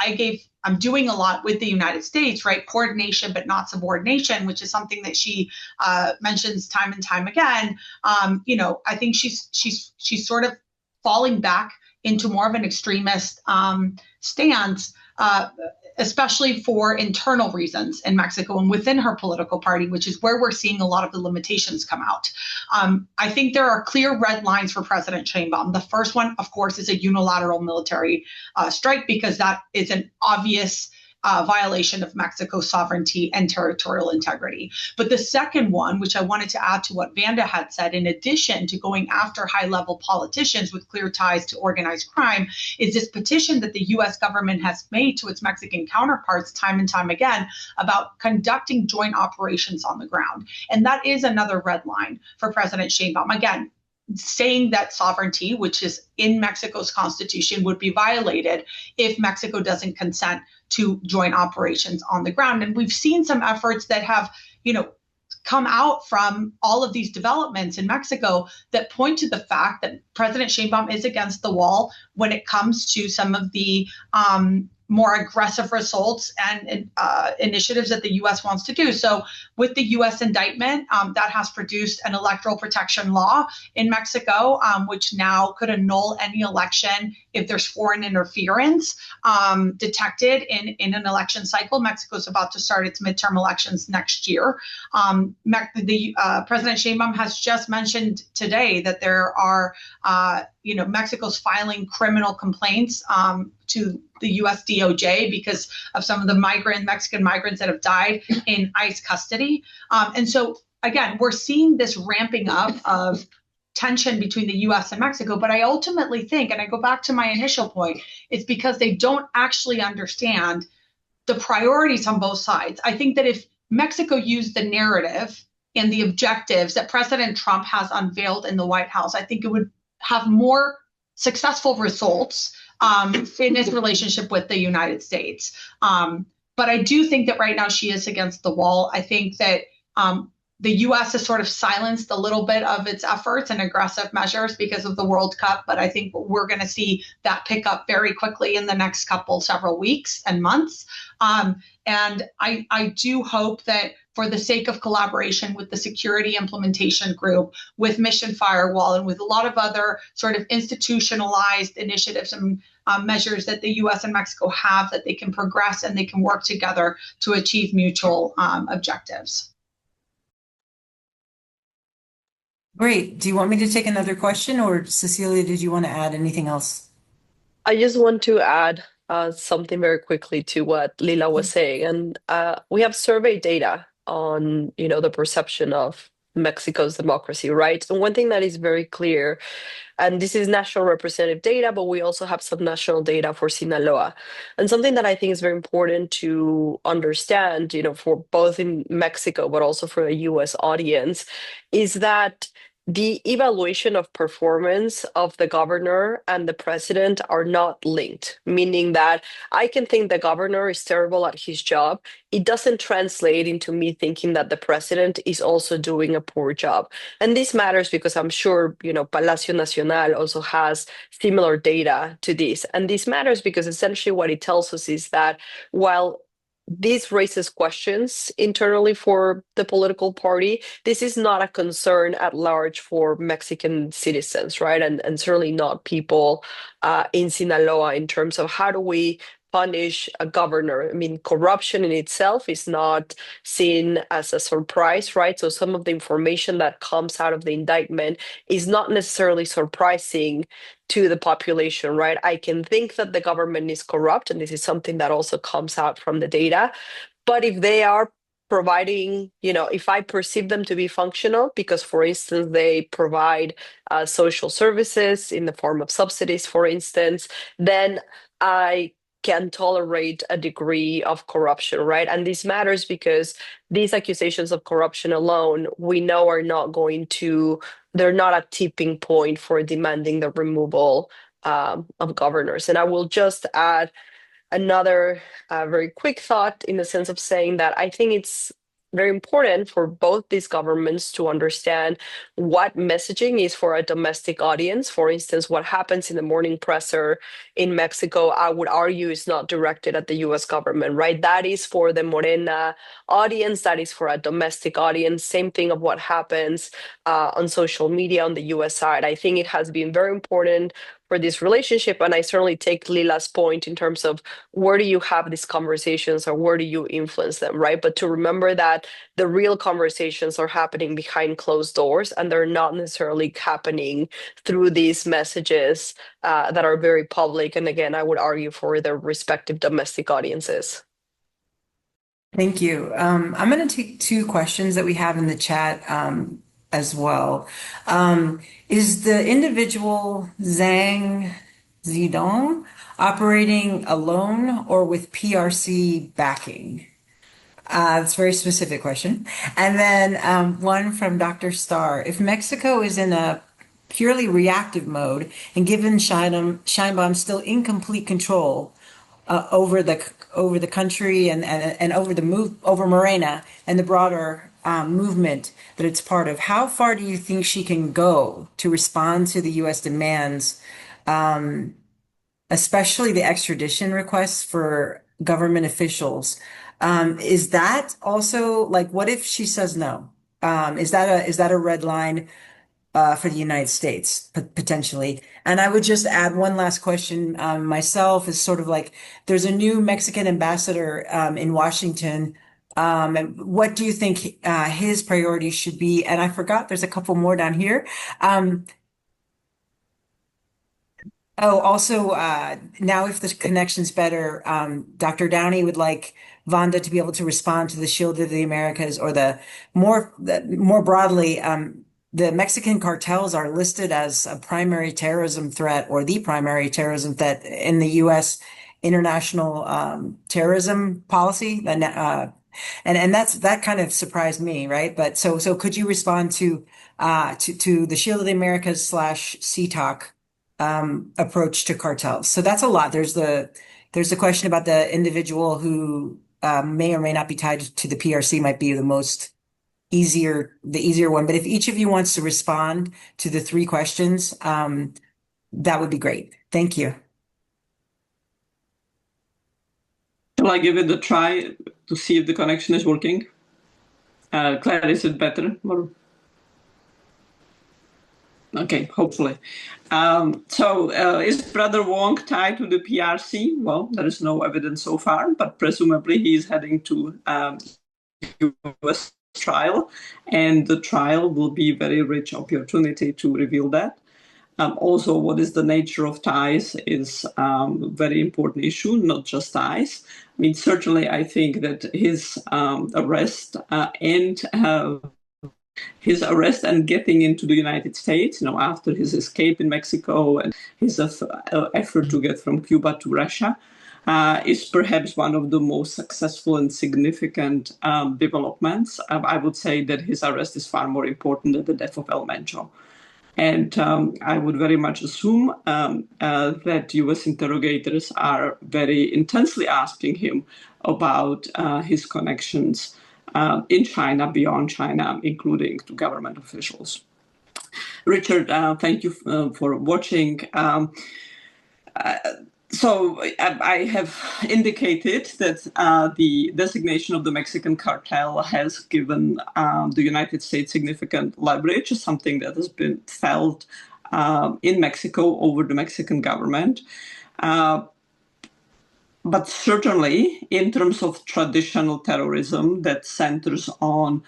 I'm doing a lot with the United States, right? Coordination, but not subordination, which is something that she mentions time and time again. I think she's sort of falling back into more of an extremist stance, especially for internal reasons in Mexico and within her political party, which is where we're seeing a lot of the limitations come out. I think there are clear red lines for President Sheinbaum. The first one, of course, is a unilateral military strike, because that is an obvious violation of Mexico's sovereignty and territorial integrity. But the second one, which I wanted to add to what Vanda had said, in addition to going after high-level politicians with clear ties to organized crime, is this petition that the U.S. government has made to its Mexican counterparts time and time again about conducting joint operations on the ground. And that is another red line for President Sheinbaum. Again, saying that sovereignty, which is in Mexico's constitution, would be violated if Mexico doesn't consent to joint operations on the ground. And we've seen some efforts that have, come out from all of these developments in Mexico that point to the fact that President Sheinbaum is against the wall when it comes to some of the more aggressive results and initiatives that the U.S. wants to do. So with the U.S. indictment, that has produced an electoral protection law in Mexico, which now could annul any election if there's foreign interference detected in an election cycle. Mexico's about to start its midterm elections next year. President Sheinbaum has just mentioned today that there are Mexico's filing criminal complaints to the U.S. DOJ because of some of the Mexican migrants that have died in ICE custody. And so, again, we're seeing this ramping up of tension between the U.S. and Mexico. But I ultimately think, and I go back to my initial point, it's because they don't actually understand the priorities on both sides. I think that if Mexico used the narrative and the objectives that President Trump has unveiled in the White House, I think it would have more successful results in its relationship with the United States. But I do think that right now she is against the wall. I think that the U.S. has sort of silenced a little bit of its efforts and aggressive measures because of the World Cup. But I think we're going to see that pick up very quickly in the next several weeks and months. And I do hope that for the sake of collaboration with the Security Implementation Group, with Mission Firewall, and with a lot of other sort of institutionalized initiatives and measures that the U.S. and Mexico have, that they can progress and they can work together to achieve mutual objectives. Great. Do you want me to take another question, or Cecilia, did you want to add anything else? I just want to add something very quickly to what Lila was saying. And we have survey data on, the perception of Mexico's democracy, right? And one thing that is very clear, and this is national representative data, but we also have some national data for Sinaloa. And something that I think is very important to understand, for both in Mexico, but also for a US audience, is that the evaluation of performance of the governor and the president are not linked, meaning that I can think the governor is terrible at his job. It doesn't translate into me thinking that the president is also doing a poor job. And this matters because I'm sure, Palacio Nacional also has similar data to this. And this matters because essentially what it tells us is that while this raises questions internally for the political party, this is not a concern at large for Mexican citizens, right? And certainly not people in Sinaloa in terms of how do we punish a governor. I mean, corruption in itself is not seen as a surprise, right? So some of the information that comes out of the indictment is not necessarily surprising to the population, right? I can think that the government is corrupt, and this is something that also comes out from the data. But if they are providing, if I perceive them to be functional, because, for instance, they provide social services in the form of subsidies, for instance, then I can tolerate a degree of corruption, right? And this matters because these accusations of corruption alone, we know they're not a tipping point for demanding the removal of governors. And I will just add another very quick thought in the sense of saying that I think it's very important for both these governments to understand what messaging is for a domestic audience. For instance, what happens in the morning presser in Mexico, I would argue, is not directed at the US government, right? That is for the Morena audience, that is for a domestic audience. Same thing of what happens on social media on the US side. I think it has been very important for this relationship. And I certainly take Lila's point in terms of where do you have these conversations or where do you influence them, right? But to remember that the real conversations are happening behind closed doors and they're not necessarily happening through these messages that are very public. And again, I would argue for their respective domestic audiences. Thank you. I'm going to take two questions that we have in the chat as well. Is the individual Zhang Zidong operating alone or with PRC backing? That's a very specific question. And then one from Dr. Starr. If Mexico is in a purely reactive mode and given Sheinbaum still incomplete control over the country and over the move over Morena and the broader movement that it's part of, how far do you think she can go to respond to the U.S. demands, especially the extradition requests for government officials? Is that also like, what if she says no? Is that a red line for the United States potentially? And I would just add one last question myself is sort of like, there's a new Mexican ambassador in Washington. And what do you think his priorities should be? And I forgot there's a couple more down here. Oh, also, now if the connection's better, Dr. Downey would like Vonda to be able to respond to the Shield of the Americas or more broadly, the Mexican cartels are listed as a primary terrorism threat or the primary terrorism threat in the U.S. international terrorism policy. And that kind of surprised me, right? But so could you respond to the Shield of the Americas / CTOC approach to cartels? So that's a lot. There's the question about the individual who may or may not be tied to the PRC might be the easier one. But if each of you wants to respond to the three questions, that would be great. Thank you. Shall I give it a try to see if the connection is working? Claire, is it better? Okay, hopefully. Is Brother Wong tied to the PRC? Well, there is no evidence so far, but presumably he is heading to U.S. trial, and the trial will be a very rich opportunity to reveal that. Also, what is the nature of ties is a very important issue, not just ties. I mean, certainly I think that his arrest and getting into the United States, after his escape in Mexico and his effort to get from Cuba to Russia, is perhaps one of the most successful and significant developments. I would say that his arrest is far more important than the death of El Mencho. And I would very much assume that U.S. interrogators are very intensely asking him about his connections in China, beyond China, including to government officials. Richard, thank you for watching. So I have indicated that the designation of the Mexican cartel has given the United States significant leverage, something that has been felt in Mexico over the Mexican government. But certainly, in terms of traditional terrorism that centers on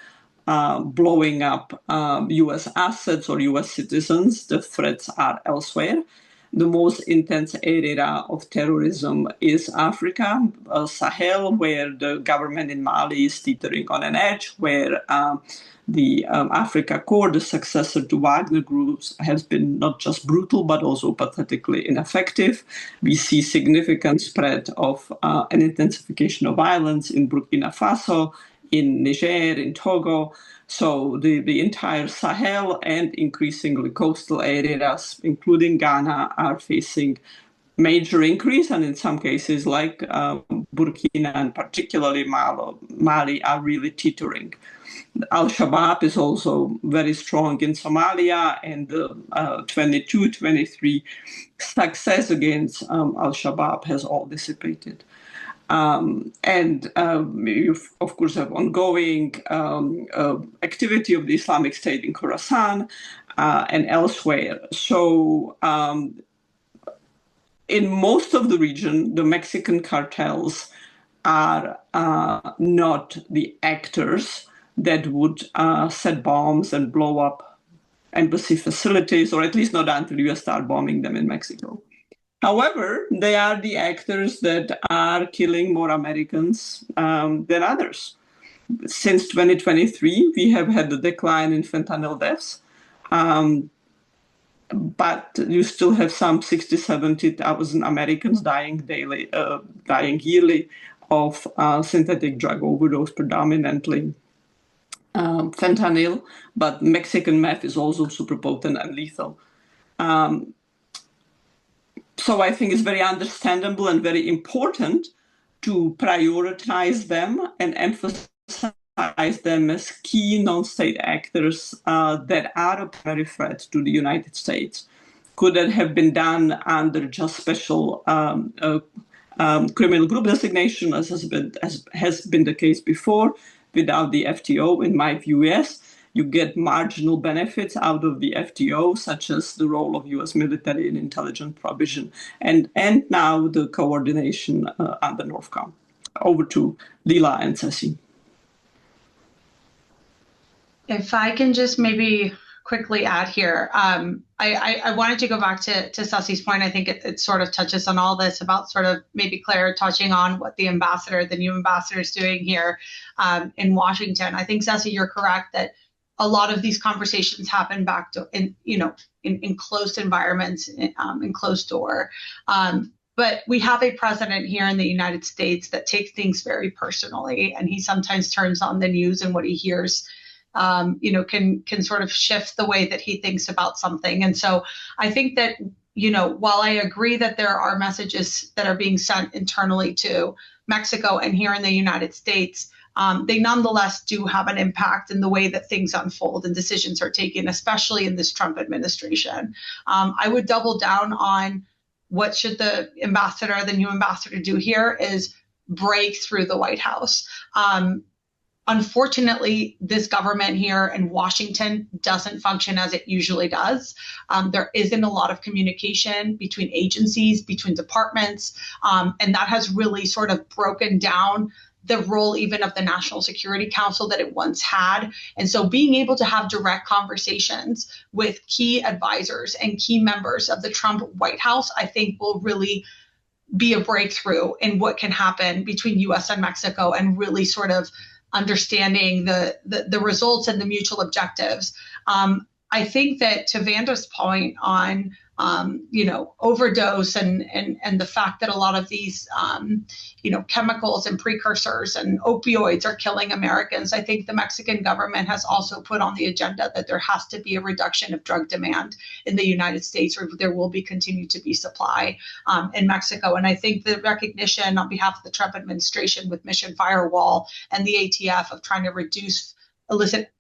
blowing up U.S. assets or U.S. citizens, the threats are elsewhere. The most intense area of terrorism is Africa, Sahel, where the government in Mali is teetering on an edge, where the Africa Corps, the successor to Wagner groups, has been not just brutal, but also pathetically ineffective. We see significant spread of an intensification of violence in Burkina Faso, in Niger, in Togo. So the entire Sahel and increasingly coastal areas, including Ghana, are facing major increase, and in some cases, like Burkina and particularly Mali, are really teetering. Al-Shabaab is also very strong in Somalia, and the 22-23 success against Al-Shabaab has all dissipated. You, of course, have ongoing activity of the Islamic State in Khorasan and elsewhere. So in most of the region, the Mexican cartels are not the actors that would set bombs and blow up embassy facilities, or at least not until you start bombing them in Mexico. However, they are the actors that are killing more Americans than others. Since 2023, we have had a decline in fentanyl deaths, but you still have some 60, 70,000 Americans dying yearly of synthetic drug overdose, predominantly fentanyl, but Mexican meth is also super potent and lethal. So I think it's very understandable and very important to prioritize them and emphasize them as key non-state actors that are a primary threat to the United States. Could that have been done under just special criminal group designation, as has been the case before, without the FTO? In my view, yes. You get marginal benefits out of the FTO, such as the role of U.S. military and intelligence provision, and now the coordination under NORTHCOM. Over to Lila and Ceci. If I can just maybe quickly add here, I wanted to go back to Ceci's point. I think it sort of touches on all this about sort of maybe Claire touching on what the new ambassador is doing here in Washington. I think, Ceci, you're correct that a lot of these conversations happen back to in closed environments, in closed door. But we have a president here in the United States that takes things very personally, and he sometimes turns on the news, and what he hears can sort of shift the way that he thinks about something. And so I think that, while I agree that there are messages that are being sent internally to Mexico and here in the United States, they nonetheless do have an impact in the way that things unfold and decisions are taken, especially in this Trump administration. I would double down on what should the new ambassador do here is break through the White House. Unfortunately, this government here in Washington doesn't function as it usually does. There isn't a lot of communication between agencies, between departments, and that has really sort of broken down the role even of the National Security Council that it once had. And so being able to have direct conversations with key advisors and key members of the Trump White House, I think will really be a breakthrough in what can happen between US and Mexico, and really sort of understanding the results and the mutual objectives. I think that to Vanda's point on overdose and the fact that a lot of these chemicals and precursors and opioids are killing Americans, I think the Mexican government has also put on the agenda that there has to be a reduction of drug demand in the United States, or there will continue to be supply in Mexico. And I think the recognition on behalf of the Trump administration with Mission Firewall and the ATF of trying to reduce illicit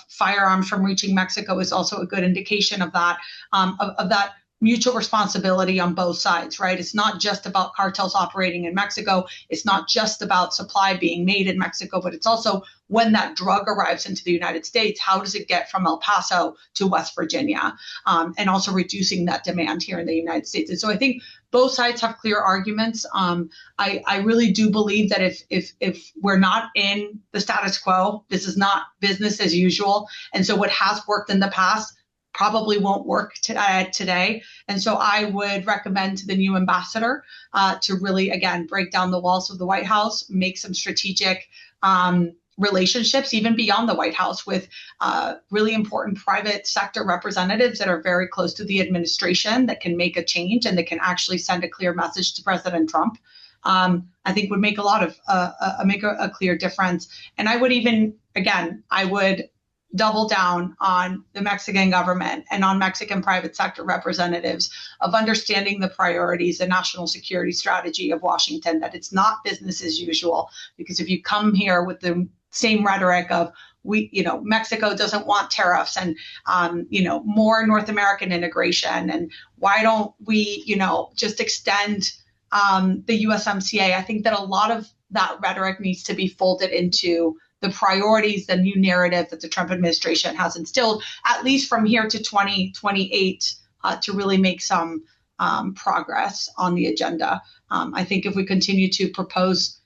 firearms from reaching Mexico is also a good indication of that, of that mutual responsibility on both sides, right? It's not just about cartels operating in Mexico. It's not just about supply being made in Mexico, but it's also when that drug arrives into the United States, how does it get from El Paso to West Virginia? And also reducing that demand here in the United States. And so I think both sides have clear arguments. I really do believe that if we're not in the status quo, this is not business as usual. And so what has worked in the past probably won't work today. And so I would recommend to the new ambassador to really, again, break down the walls of the White House, make some strategic relationships, even beyond the White House, with really important private sector representatives that are very close to the administration that can make a change and that can actually send a clear message to President Trump. I think would make a lot of make a clear difference. And I would even, again, I would double down on the Mexican government and on Mexican private sector representatives of understanding the priorities and national security strategy of Washington, that it's not business as usual. Because if you come here with the same rhetoric of Mexico doesn't want tariffs and, more North American integration, and why don't we, just extend the USMCA, I think that a lot of that rhetoric needs to be folded into the priorities, the new narrative that the Trump administration has instilled, at least from here to 2028, to really make some progress on the agenda. I think if we continue to propose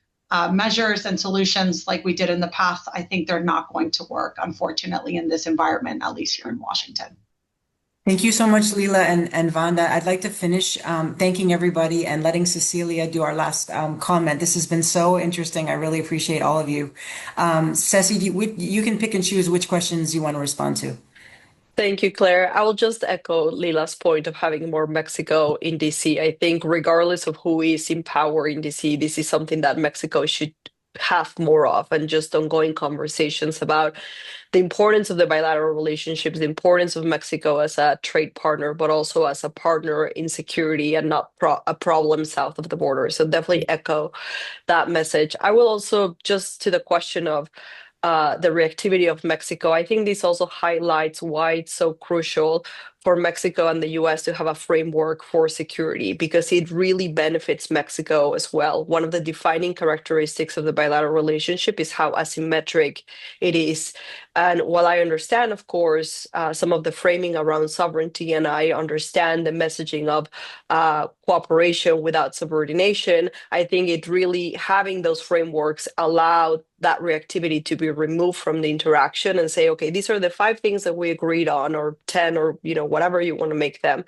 measures and solutions like we did in the past, I think they're not going to work, unfortunately, in this environment, at least here in Washington. Thank you so much, Lila and Vanda. I'd like to finish thanking everybody and letting Cecilia do our last comment. This has been so interesting. I really appreciate all of you. Ceci, you can pick and choose which questions you want to respond to. Thank you, Claire. I will just echo Lila's point of having more Mexico in DC. I think regardless of who is in power in DC, this is something that Mexico should have more of, and just ongoing conversations about the importance of the bilateral relationships, the importance of Mexico as a trade partner, but also as a partner in security and not a problem south of the border. So definitely echo that message. I will also, just to the question of the reactivity of Mexico, I think this also highlights why it's so crucial for Mexico and the US to have a framework for security, because it really benefits Mexico as well. One of the defining characteristics of the bilateral relationship is how asymmetric it is. And while I understand, of course, some of the framing around sovereignty, and I understand the messaging of cooperation without subordination, I think it really, having those frameworks allow that reactivity to be removed from the interaction and say, okay, these are the 5 things that we agreed on, or 10, or whatever you want to make them,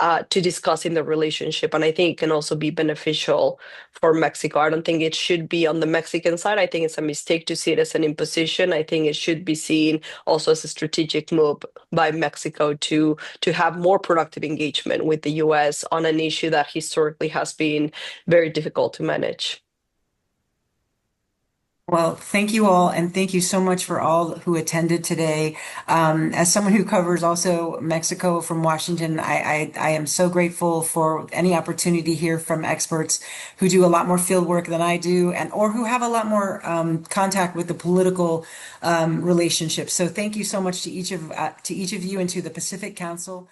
to discuss in the relationship. And I think it can also be beneficial for Mexico. I don't think it should be on the Mexican side. I think it's a mistake to see it as an imposition. I think it should be seen also as a strategic move by Mexico to have more productive engagement with the US on an issue that historically has been very difficult to manage. Well, thank you all, and thank you so much for all who attended today. As someone who covers also Mexico from Washington, I am so grateful for any opportunity to hear from experts who do a lot more field work than I do, and or who have a lot more contact with the political relationships. So thank you so much to each of you and to the Pacific Council.